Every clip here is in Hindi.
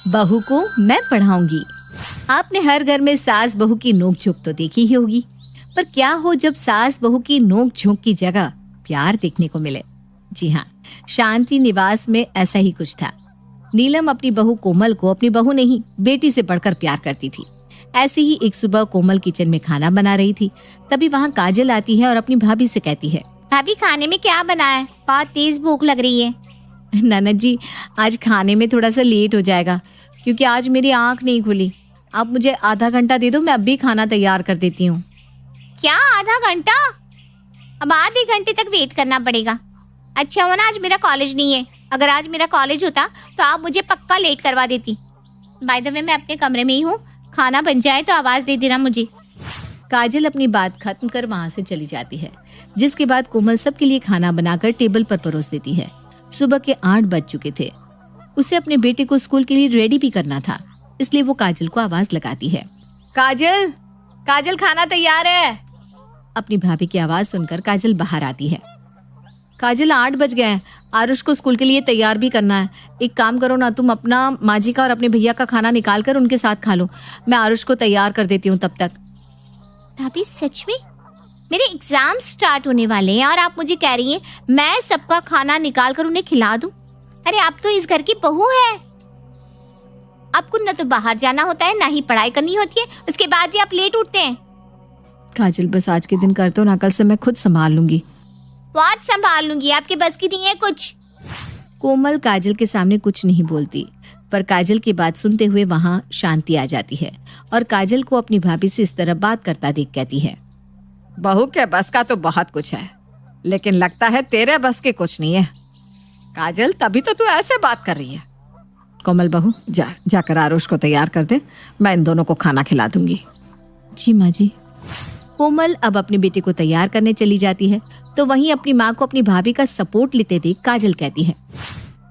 बहू को मैं पढ़ाऊंगी। आपने हर घर में सास बहू की नोक झोंक तो देखी ही होगी, पर क्या हो जब सास बहू की नोक झोंक की जगह प्यार देखने को मिले। जी हाँ, शांति निवास में ऐसा ही कुछ था। नीलम अपनी बहू कोमल को अपनी बहू नहीं बेटी से बढ़कर प्यार करती थी। ऐसे ही एक सुबह कोमल किचन में खाना बना रही थी, तभी वहाँ काजल आती है और अपनी भाभी से कहती है, भाभी खाने में क्या बना है? बहुत तेज भूख लग रही है। ननद जी, आज खाने में थोड़ा सा लेट हो जाएगा क्योंकि आज मेरी आंख नहीं खुली। आप मुझे आधा घंटा दे दो, मैं अभी खाना तैयार कर देती हूँ। क्या आधा घंटा? अब आधे घंटे तक वेट करना पड़ेगा। अच्छा हो ना आज मेरा कॉलेज नहीं है। अगर आज मेरा कॉलेज होता तो आप मुझे पक्का लेट करवा देती। बाय द वे मैं अपने कमरे में ही हूँ, खाना बन जाए तो आवाज दे देना मुझे। काजल अपनी बात खत्म कर वहाँ से चली जाती है, जिसके बाद कोमल सबके लिए खाना बनाकर टेबल पर परोस देती है। सुबह के 8 बज चुके थे। उसे अपने बेटे को स्कूल के लिए रेडी भी करना था, इसलिए वो काजल को आवाज लगाती है, काजल, काजल खाना तैयार है। अपनी भाभी की आवाज सुनकर काजल बाहर आती है। काजल 8 बज गए हैं, आरुष को स्कूल के लिए तैयार भी करना है। एक काम करो ना, तुम अपना माजी का और अपने भैया का खाना निकाल कर उनके साथ खा लो, मैं आरुष को तैयार कर देती हूँ तब तक। भाभी सच में? मेरे एग्जाम स्टार्ट होने वाले हैं और आप मुझे कह रही हैं मैं सबका खाना निकाल कर उन्हें खिला दूं? अरे आप तो इस घर की बहू है। आपको न तो बाहर जाना होता है, ना ही पढ़ाई करनी होती है, उसके बाद भी आप लेट उठते हैं। काजल बस आज के दिन कर दो ना, कल से मैं खुद संभाल लूंगी। व्हाट संभाल लूंगी? आपके बस की नहीं है कुछ। कोमल काजल के सामने कुछ नहीं बोलती, पर काजल की बात सुनते हुए वहाँ शांति आ जाती है और काजल को अपनी भाभी से इस तरह बात करता देख कहती है, बहू के बस का तो बहुत कुछ है, लेकिन लगता है तेरे बस के कुछ नहीं है। काजल तभी तो तू ऐसे बात कर रही है। कोमल बहू जाकर आरुष को तैयार कर दे, मैं इन दोनों को खाना खिला दूंगी। जी माँ जी। कोमल अब अपने बेटे को तैयार करने चली जाती है, तो वहीं अपनी माँ को अपनी भाभी का सपोर्ट लेते देख काजल कहती है,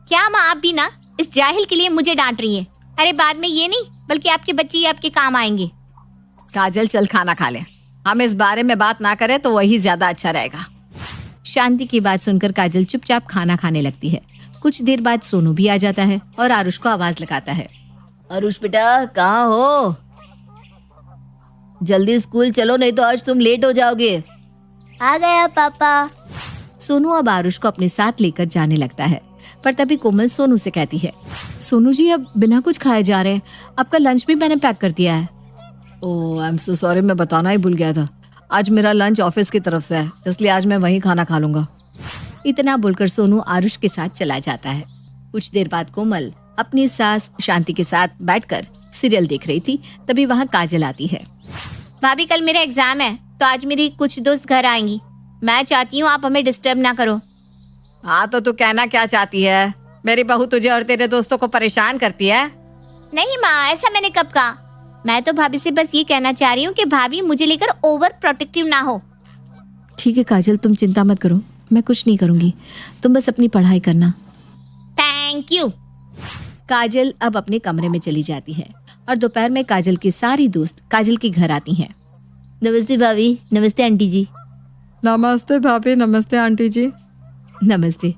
क्या माँ आप भी ना इस जाहिल के लिए मुझे डांट रही है? अरे बाद में ये नहीं बल्कि आपके बच्चे ही आपके काम आएंगे। काजल चल खाना खा ले, हम इस बारे में बात ना करें तो वही ज्यादा अच्छा रहेगा। शांति की बात सुनकर काजल चुपचाप खाना खाने लगती है। कुछ देर बाद सोनू भी आ जाता है और आरुष को आवाज लगाता है, आरुष बेटा कहाँ हो? जल्दी स्कूल चलो, नहीं तो आज तुम लेट हो जाओगे। आ गया पापा। सोनू अब आरुष को अपने साथ लेकर जाने लगता है, पर तभी कोमल सोनू से कहती है, सोनू जी अब बिना कुछ खाए जा रहे हैं, आपका लंच भी मैंने पैक कर दिया है। ओह आई एम सो सॉरी, मैं बताना ही भूल गया था। आज मेरा लंच ऑफिस की तरफ से है, इसलिए आज मैं वहीं खाना खा लूंगा। इतना बोलकर सोनू आरुष के साथ चला जाता है। कुछ देर बाद कोमल अपनी सास शांति के साथ बैठकर सीरियल देख रही थी, तभी वहाँ काजल आती है। भाभी कल मेरा एग्जाम है तो आज मेरी कुछ दोस्त घर आएंगी, मैं चाहती हूँ आप हमें डिस्टर्ब ना करो। हाँ तो तू कहना क्या चाहती है? मेरी बहू तुझे और तेरे दोस्तों को परेशान करती है? नहीं माँ, ऐसा मैंने कब कहा। मैं तो भाभी से बस ये कहना चाह रही हूँ कि भाभी मुझे लेकर ओवर प्रोटेक्टिव ना हो। ठीक है काजल, तुम चिंता मत करो, मैं कुछ नहीं करूंगी, तुम बस अपनी पढ़ाई करना। Thank you. काजल अब अपने कमरे में चली जाती है और दोपहर में काजल की सारी दोस्त काजल के घर आती हैं। नमस्ते भाभी, नमस्ते आंटी जी। नमस्ते भाभी, नमस्ते आंटी जी। नमस्ते।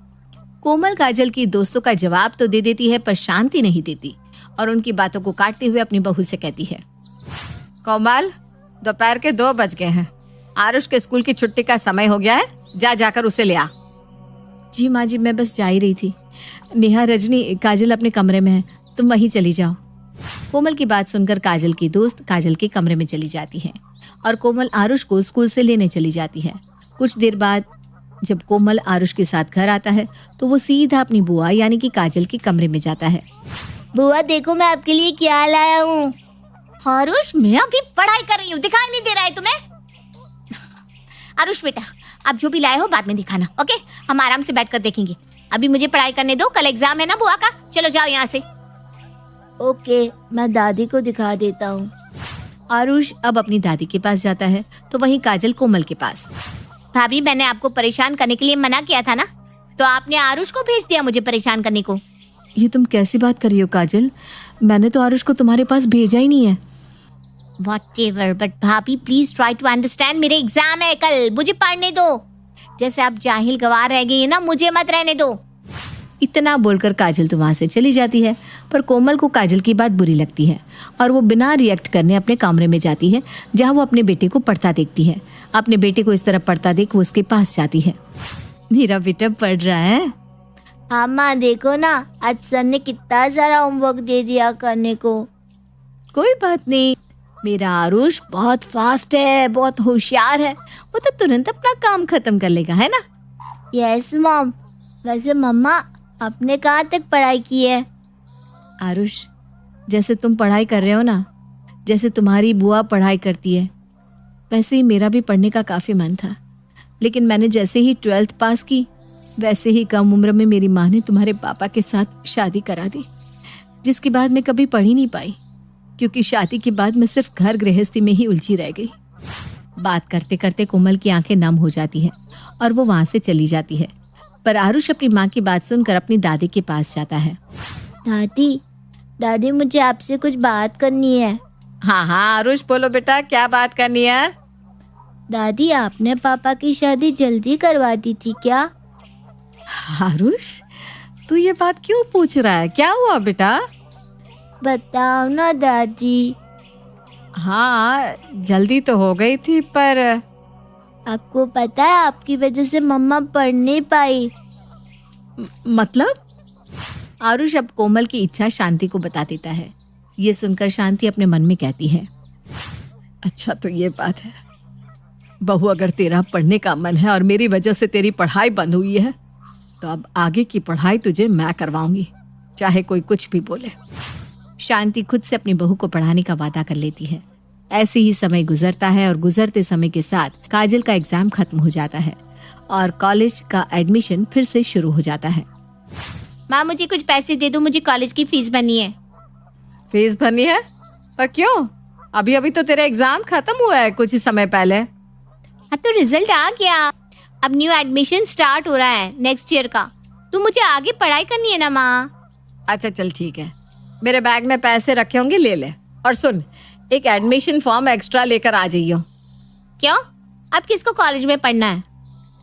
कोमल काजल की दोस्तों का जवाब तो दे देती है, पर शांति नहीं देती और उनकी बातों को काटते हुए अपनी बहू से कहती है, कोमल दोपहर के 2 बज गए हैं, आरुष के स्कूल की छुट्टी का समय हो गया है, जाकर उसे ले आ। जी माँ जी, मैं बस जा ही रही थी। नेहा, रजनी, काजल अपने कमरे में है, तुम वहीं चली जाओ। कोमल की बात सुनकर काजल की दोस्त काजल के कमरे में चली जाती है और कोमल आरुष को स्कूल से लेने चली जाती है। कुछ देर बाद जब कोमल आरुष के साथ घर आता है तो वो सीधा अपनी बुआ यानी कि काजल के कमरे में जाता है। बुआ देखो मैं आपके लिए क्या लाया हूँ। आरुष मैं अभी पढ़ाई कर रही हूँ, दिखाई नहीं दे रहा है तुम्हें? आरुष बेटा आप जो भी लाए हो बाद में दिखाना, ओके? हम आराम से बैठकर देखेंगे, अभी मुझे पढ़ाई करने दो, कल एग्जाम है ना बुआ का। चलो जाओ यहाँ से। ओके, मैं दादी को दिखा देता हूँ। आरुष अब अपनी दादी के पास जाता है तो वहीं काजल कोमल के पास। भाभी मैंने आपको परेशान करने के लिए मना किया था ना, तो आपने आरुष को भेज दिया मुझे परेशान करने को। ये तुम कैसी बात कर रही हो काजल? मैंने तो आरुष को तुम्हारे पास भेजा ही नहीं है। Whatever, but भाभी प्लीज ट्राई टू अंडरस्टैंड, मेरे एग्जाम है कल, मुझे पढ़ने दो। जैसे आप जाहिल गवार रह गई है ना, मुझे मत रहने दो। इतना बोलकर काजल तो वहाँ से चली जाती है। पर कोमल को काजल की बात बुरी लगती है और वो बिना रिएक्ट करने अपने कमरे में जाती है, जहाँ वो अपने बेटे को पढ़ता देखती है। अपने बेटे को इस तरह पढ़ता देख वो उसके पास जाती है। मेरा बेटा पढ़ रहा है। हाँ माँ, देखो ना, आज सर ने कितना सारा होमवर्क दे दिया करने को। कोई बात नहीं, मेरा आरुष बहुत फास्ट है, बहुत होशियार है, वो तो तुरंत अपना काम खत्म कर लेगा, है ना? Yes mom. वैसे मम्मा, आपने कहाँ तक पढ़ाई की है? आरुष, जैसे तुम पढ़ाई कर रहे हो ना, जैसे तुम्हारी बुआ पढ़ाई करती है, वैसे ही मेरा भी पढ़ने का काफ़ी मन था। लेकिन मैंने जैसे ही 12th पास की, वैसे ही कम उम्र में मेरी माँ ने तुम्हारे पापा के साथ शादी करा दी, जिसके बाद मैं कभी पढ़ ही नहीं पाई, क्योंकि शादी के बाद मैं सिर्फ घर गृहस्थी में ही उलझी रह गई। बात करते करते कोमल की आंखें नम हो जाती हैं और वो वहाँ से चली जाती है। पर आरुष अपनी माँ की बात सुनकर अपनी दादी के पास जाता है। दादी, मुझे आपसे कुछ बात करनी है। हाँ हाँ आरुष, बोलो बेटा, क्या बात करनी है? दादी, आपने पापा की शादी जल्दी करवा दी थी क्या? आरुष, तू ये बात क्यों पूछ रहा है? क्या हुआ बेटा? बताओ ना दादी। हाँ, जल्दी तो हो गई थी, पर आपको पता है, आपकी वजह से मम्मा पढ़ नहीं पाई। मतलब? आरुष अब कोमल की इच्छा शांति को बता देता है। ये सुनकर शांति अपने मन में कहती है, अच्छा तो ये बात है बहू, अगर तेरा पढ़ने का मन है और मेरी वजह से तेरी पढ़ाई बंद हुई है, तो अब आगे की पढ़ाई तुझे मैं करवाऊंगी, चाहे कोई कुछ भी बोले। शांति खुद से अपनी बहू को पढ़ाने का वादा कर लेती है। ऐसे ही समय गुजरता है और गुजरते समय के साथ काजल का एग्जाम खत्म हो जाता है और कॉलेज का एडमिशन फिर से शुरू हो जाता है। माँ, मुझे कुछ पैसे दे दो, मुझे कॉलेज की फीस भरनी है। फीस भरनी है? पर क्यों? अभी अभी तो तेरा एग्जाम खत्म हुआ है कुछ ही समय पहले। हाँ, तो रिजल्ट आ गया, अब न्यू एडमिशन स्टार्ट हो रहा है नेक्स्ट ईयर का, तो मुझे आगे पढ़ाई करनी है ना माँ। अच्छा चल ठीक है, मेरे बैग में पैसे रखे होंगे, ले ले। और सुन, एक एडमिशन फॉर्म एक्स्ट्रा लेकर आ जाइयो। क्यों? अब किसको कॉलेज में पढ़ना है?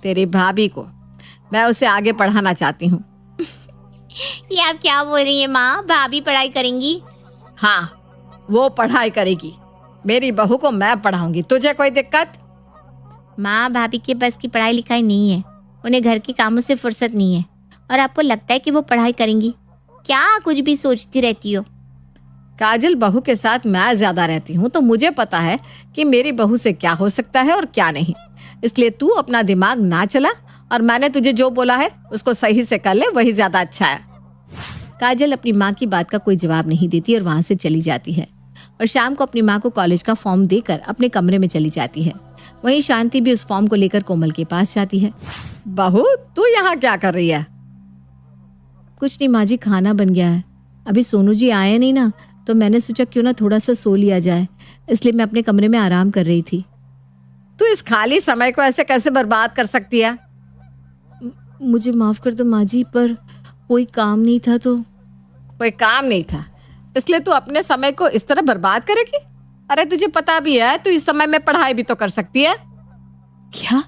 तेरी भाभी को, मैं उसे आगे पढ़ाना चाहती हूँ। ये आप क्या बोल रही हैं माँ? भाभी पढ़ाई करेंगी? हाँ, वो पढ़ाई करेगी, मेरी बहू को मैं पढ़ाऊंगी। तुझे कोई दिक्कत? माँ, भाभी के बस की पढ़ाई लिखाई नहीं है, उन्हें घर के कामों से फुर्सत नहीं है, और आपको लगता है कि वो पढ़ाई करेंगी? क्या कुछ भी सोचती रहती हो? काजल, बहू के साथ मैं ज्यादा रहती हूँ, तो मुझे पता है कि मेरी बहू से क्या हो सकता है और क्या नहीं। इसलिए तू अपना दिमाग ना चला और मैंने तुझे जो बोला है उसको सही से कर ले, वही ज्यादा अच्छा है। काजल अपनी माँ की बात का कोई जवाब नहीं देती और वहां से चली जाती है और शाम को अपनी माँ को कॉलेज का फॉर्म देकर अपने कमरे में चली जाती है। वहीं शांति भी उस फॉर्म को लेकर कोमल के पास जाती है। बहू, तू यहाँ क्या कर रही है? कुछ नहीं माँ जी, खाना बन गया है, अभी सोनू जी आए नहीं ना, तो मैंने सोचा क्यों ना थोड़ा सा सो लिया जाए, इसलिए मैं अपने कमरे में आराम कर रही थी। तू इस खाली समय को ऐसे कैसे बर्बाद कर सकती है? मुझे माफ कर दो माँ जी, पर कोई काम नहीं था। तो कोई काम नहीं था इसलिए तू अपने समय को इस तरह बर्बाद करेगी? अरे तुझे पता भी है तू इस समय में पढ़ाई भी तो कर सकती है। क्या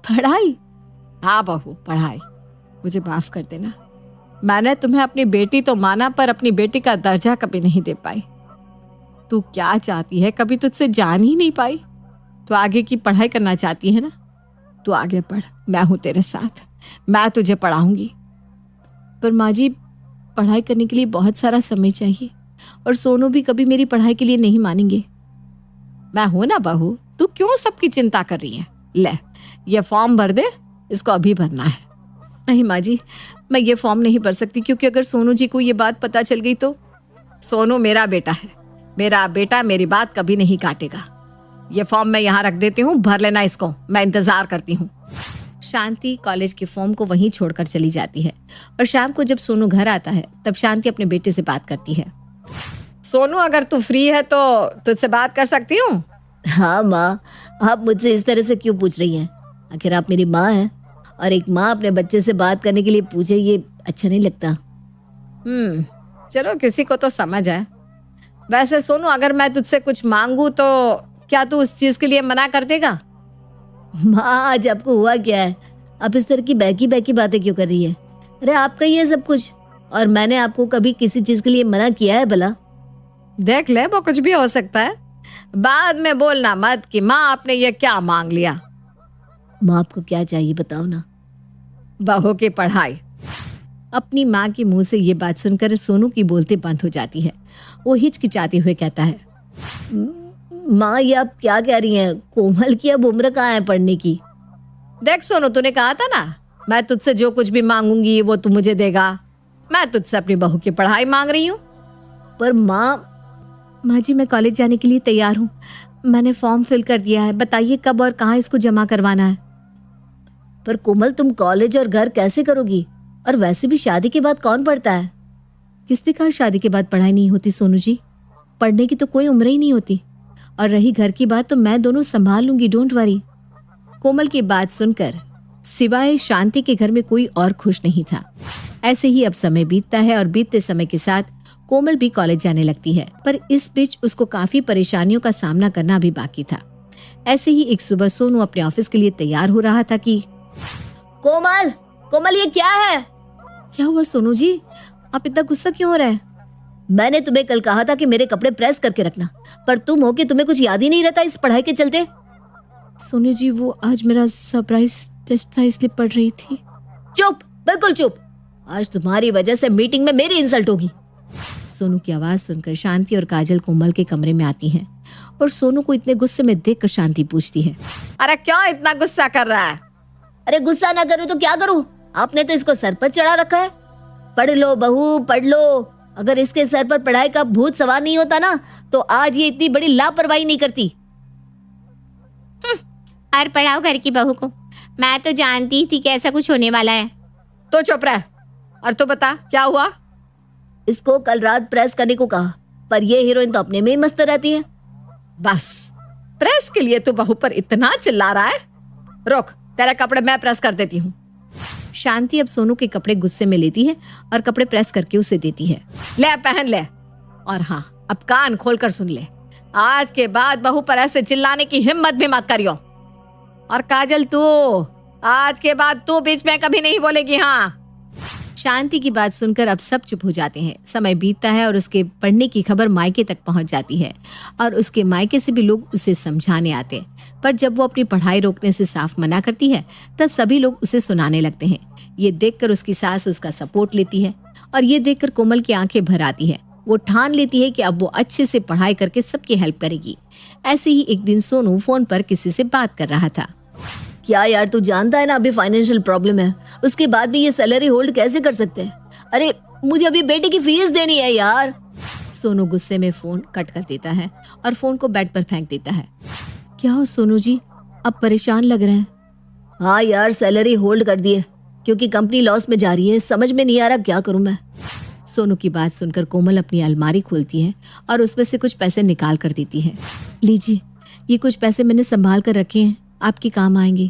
पढ़ाई? हाँ बहू, पढ़ाई। मुझे माफ कर देना, मैंने तुम्हें अपनी बेटी तो माना, पर अपनी बेटी का दर्जा कभी नहीं दे पाई। तू क्या चाहती है कभी तुझसे जान ही नहीं पाई। तू आगे की पढ़ाई करना चाहती है ना, तू आगे पढ़, मैं हूं तेरे साथ, मैं तुझे पढ़ाऊंगी। पर माँ जी, पढ़ाई करने के लिए बहुत सारा समय चाहिए और सोनू भी कभी मेरी पढ़ाई के लिए नहीं मानेंगे। मैं हूं ना बहू, तू क्यों सबकी चिंता कर रही है? ले, ये फॉर्म भर दे, इसको अभी भरना है। नहीं माँ जी, मैं ये फॉर्म नहीं भर सकती, क्योंकि अगर सोनू जी को ये बात पता चल गई तो। सोनू मेरा बेटा है, मेरा बेटा मेरी बात कभी नहीं काटेगा। ये फॉर्म मैं यहाँ रख देती हूँ, भर लेना इसको, मैं इंतजार करती हूँ। शांति कॉलेज के फॉर्म को वहीं छोड़कर चली जाती है और शाम को जब सोनू घर आता है तब शांति अपने बेटे से बात करती है। सोनू, अगर तू फ्री है तो तुझसे बात कर सकती हूँ? हाँ माँ, आप मुझसे इस तरह से क्यों पूछ रही हैं? आखिर आप मेरी माँ हैं और एक माँ अपने बच्चे से बात करने के लिए पूछे, ये अच्छा नहीं लगता। चलो, किसी को तो समझ है। वैसे सोनू, अगर मैं तुझसे कुछ मांगू तो क्या तू उस चीज के लिए मना कर देगा? माँ, आज आपको हुआ क्या है? आप इस तरह की बैकी बैकी बातें क्यों कर रही है? अरे आपका ये सब कुछ, और मैंने आपको कभी किसी चीज के लिए मना किया है भला? देख ले, वो कुछ भी हो सकता है, बाद में बोलना मत कि माँ आपने ये क्या मांग लिया। माँ आपको क्या चाहिए बताओ ना। बहू की पढ़ाई। अपनी माँ के मुंह से ये बात सुनकर सोनू की बोलती बंद हो जाती है। वो हिचकिचाते हुए कहता है, माँ ये आप क्या कह रही हैं? कोमल की अब उम्र कहाँ है पढ़ने की? देख सोनू, तूने कहा था ना मैं तुझसे जो कुछ भी मांगूंगी वो तू मुझे देगा। मैं तुझसे अपनी बहू की पढ़ाई मांग रही हूँ। पर माँ जी मैं कॉलेज जाने के लिए तैयार हूँ। मैंने फॉर्म फिल कर दिया है। बताइए कब और कहाँ इसको जमा करवाना है। पर कोमल तुम कॉलेज और घर कैसे करोगी? और वैसे भी शादी के बाद कौन पढ़ता है? किसने कहा शादी के बाद पढ़ाई नहीं होती सोनू जी? पढ़ने की तो कोई उम्र ही नहीं होती। और रही घर की बात तो मैं दोनों संभाल लूंगी, डोंट वरी। कोमल की बात सुनकर सिवाय शांति के घर में कोई और खुश नहीं था। ऐसे ही अब समय बीतता है और बीतते समय के साथ कोमल भी कॉलेज जाने लगती है। पर इस बीच उसको काफी परेशानियों का सामना करना भी बाकी था। ऐसे ही एक सुबह सोनू अपने ऑफिस के लिए तैयार हो रहा था कि कोमल, कोमल ये क्या है? क्या हुआ सोनू जी, आप इतना गुस्सा क्यों हो रहे हैं? मैंने तुम्हें कल कहा था कि मेरे कपड़े प्रेस करके रखना, पर तुम हो कि तुम्हें कुछ याद ही नहीं रहता इस पढ़ाई के चलते। सोनू जी वो आज मेरा सरप्राइज टेस्ट था इसलिए पढ़ रही थी। चुप, बिल्कुल चुप। आज तुम्हारी वजह से मीटिंग में मेरी इंसल्ट होगी। सोनू की आवाज सुनकर शांति और काजल कोमल के कमरे में आती हैं और सोनू को इतने गुस्से में देखकर शांति पूछती है, अरे क्यों इतना गुस्सा कर रहा है? अरे गुस्सा ना करूं तो क्या करूं? आपने तो इसको सर पर चढ़ा रखा है। पढ़ लो बहू, पढ़ लो। अगर इसके सर पर पढ़ाई का भूत सवार नहीं होता ना तो आज ये इतनी बड़ी लापरवाही नहीं करती। और पढ़ाओ घर की बहू को। मैं तो जानती थी कि ऐसा कुछ होने वाला है। तो चुप रह और तू बता क्या हुआ? इसको कल रात प्रेस करने को कहा, पर ये हीरोइन तो अपने में ही मस्त रहती है। बस प्रेस के लिए तू बहू पर इतना चिल्ला रहा है? रुक, तेरे कपड़े मैं प्रेस कर देती हूँ। शांति अब सोनू के कपड़े गुस्से में लेती है और कपड़े प्रेस करके उसे देती है। ले पहन ले। और हाँ, अब कान खोलकर सुन ले, आज के बाद बहू पर ऐसे चिल्लाने की हिम्मत भी मत करियो। और काजल तू, आज के बाद तू बीच में कभी नहीं बोलेगी। हाँ। शांति की बात सुनकर अब सब चुप हो जाते हैं। समय बीतता है और उसके पढ़ने की खबर मायके तक पहुंच जाती है और उसके मायके से भी लोग उसे समझाने आते हैं। पर जब वो अपनी पढ़ाई रोकने से साफ मना करती है तब सभी लोग उसे सुनाने लगते हैं। ये देखकर उसकी सास उसका सपोर्ट लेती है और ये देखकर कोमल की आंखें भर आती है। वो ठान लेती है कि अब वो अच्छे से पढ़ाई करके सबकी हेल्प करेगी। ऐसे ही एक दिन सोनू फोन पर किसी से बात कर रहा था। क्या यार, तू जानता है ना अभी फाइनेंशियल प्रॉब्लम है, उसके बाद भी ये सैलरी होल्ड कैसे कर सकते हैं? अरे मुझे अभी बेटे की फीस देनी है यार। सोनू गुस्से में फोन कट कर देता है और फोन को बेड पर फेंक देता है। क्या हो सोनू जी, अब परेशान लग रहे हैं? हाँ यार, सैलरी होल्ड कर दी है क्योंकि कंपनी लॉस में जा रही है। समझ में नहीं आ रहा क्या करूं मैं। सोनू की बात सुनकर कोमल अपनी अलमारी खोलती है और उसमें से कुछ पैसे निकाल कर देती है। लीजिए, ये कुछ पैसे मैंने संभाल कर रखे हैं, आपके काम आएंगे।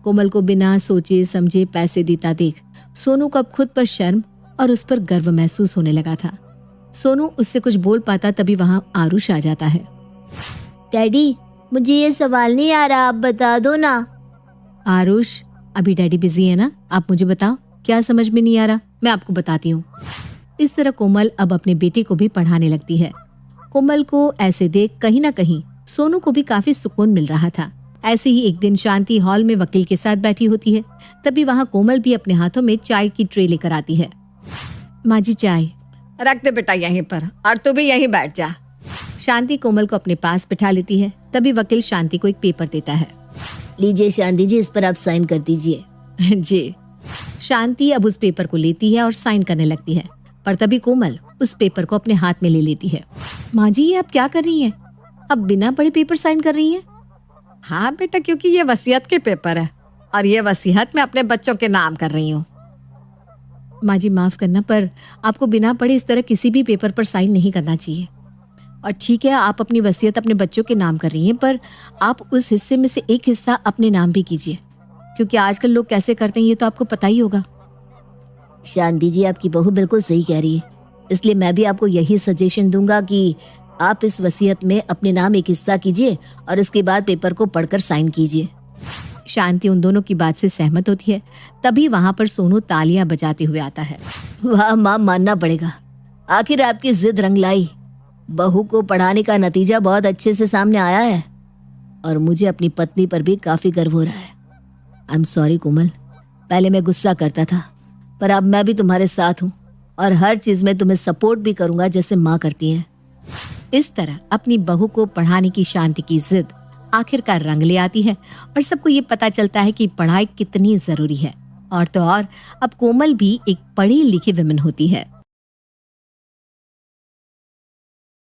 कोमल को बिना सोचे समझे पैसे देता देख सोनू को अब खुद पर शर्म और उस पर गर्व महसूस होने लगा था। सोनू उससे कुछ बोल पाता तभी वहां आरुष आ जाता है। डैडी, मुझे ये सवाल नहीं आ रहा, आप बता दो ना। आरुष, अभी डैडी बिजी है ना, आप मुझे बताओ क्या समझ में नहीं आ रहा, मैं आपको बताती हूँ। इस तरह कोमल अब अपने बेटे को भी पढ़ाने लगती है। कोमल को ऐसे देख कहीं ना कहीं सोनू को भी काफी सुकून मिल रहा था। ऐसे ही एक दिन शांति हॉल में वकील के साथ बैठी होती है। तभी वहाँ कोमल भी अपने हाथों में चाय की ट्रे लेकर आती है। माँ जी चाय रख दे बेटा यहीं पर, और तू भी यहीं बैठ जा। शांति कोमल को अपने पास बिठा लेती है। तभी वकील शांति को एक पेपर देता है। लीजिए शांति जी, इस पर आप साइन कर दीजिए। जी। शांति अब उस पेपर को लेती है और साइन करने लगती है, पर तभी कोमल उस पेपर को अपने हाथ में ले लेती है। माँ जी ये आप क्या कर रही हैं? अब बिना पढ़े पेपर साइन कर रही हैं? हाँ बेटा, क्योंकि ये वसीयत के पेपर है और ये वसीयत मैं अपने बच्चों के नाम कर रही हूँ। माँ जी माफ करना, पर आपको बिना पढ़े इस तरह किसी भी पेपर पर साइन नहीं करना चाहिए। और ठीक है, आप अपनी वसीयत अपने बच्चों के नाम कर रही हैं, पर आप उस हिस्से में से एक हिस्सा अपने नाम भी कीजिए, क्योंकि आजकल लोग कैसे करते हैं ये तो आपको पता ही होगा। शांति जी, आपकी बहू बिल्कुल सही कह रही है, इसलिए मैं भी आपको यही सजेशन दूंगा कि आप इस वसीयत में अपने नाम एक हिस्सा कीजिए और उसके बाद पेपर को पढ़कर साइन कीजिए। शांति उन दोनों की बात से सहमत होती है। तभी वहां पर सोनू तालियां बजाते हुए आता है। वाह माँ, मानना पड़ेगा, आखिर आपकी जिद रंग लाई। बहू को पढ़ाने का नतीजा बहुत अच्छे से सामने आया है और मुझे अपनी पत्नी पर भी काफी गर्व हो रहा है। आई एम सॉरी कोमल, पहले मैं गुस्सा करता था, पर अब मैं भी तुम्हारे साथ हूँ और हर चीज में तुम्हें सपोर्ट भी करूंगा जैसे माँ करती है। इस तरह अपनी बहू को पढ़ाने की शांति की जिद आखिरकार रंग ले आती है और सबको ये पता चलता है कि पढ़ाई कितनी जरूरी है। और तो और अब कोमल भी एक पढ़ी लिखी विमेन होती है।